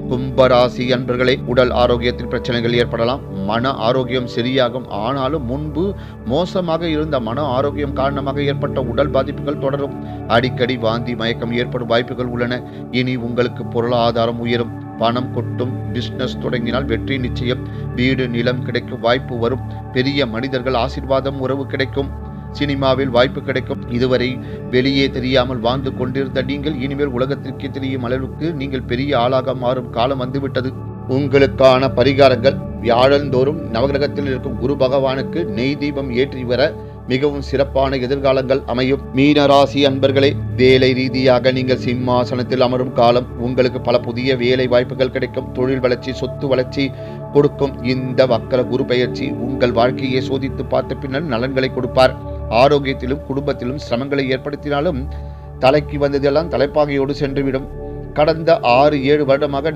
கும்பராசி அன்பர்களே, உடல் ஆரோக்கியத்தில் பிரச்சனைகள் ஏற்படலாம். மன ஆரோக்கியம் சரியாகும். ஆனாலும் முன்பு மோசமாக இருந்த மன ஆரோக்கியம் காரணமாக ஏற்பட்ட உடல் பாதிப்புகள் தொடரும். அடிக்கடி வாந்தி மயக்கம் ஏற்படும் வாய்ப்புகள் உள்ளன. இனி உங்களுக்கு பொருளாதாரம் உயரும். பணம் கொட்டும். பிசினஸ் தொடங்கினால் வெற்றி நிச்சயம். வீடு நிலம் கிடைக்கும் வாய்ப்பு வரும். பெரிய மனிதர்கள் ஆசீர்வாதம் உறவு கிடைக்கும். சினிமாவில் வாய்ப்பு கிடைக்கும். இதுவரை வெளியே தெரியாமல் வாழ்ந்து கொண்டிருந்த நீங்கள் இனிமேல் உலகத்திற்கு தெரியும் அளவுக்கு நீங்கள் பெரிய ஆளாக மாறும் காலம் வந்துவிட்டது. உங்களுக்கான பரிகாரங்கள்: வியாழந்தோறும் நவகிரகத்தில் இருக்கும் குரு பகவானுக்கு நெய் தீபம் ஏற்றி வர மிகவும் சிறப்பான எதிர்காலங்கள் அமையும். மீனராசி அன்பர்களே, வேலை ரீதியாக நீங்கள் சிம்மாசனத்தில் அமரும் காலம். உங்களுக்கு பல புதிய வேலை வாய்ப்புகள் கிடைக்கும். தொழில் வளர்ச்சி, சொத்து வளர்ச்சி கொடுக்கும். இந்த வக்கர குரு பெயர்ச்சி உங்கள் வாழ்க்கையை சோதித்து பார்த்த பின்னர் நலன்களை கொடுப்பார். ஆரோக்கியத்திலும் குடும்பத்திலும் சிரமங்களை ஏற்படுத்தினாலும் தலைக்கு வந்ததெல்லாம் தலைப்பாகையோடு சென்றுவிடும். கடந்த 6-7 வருடமாக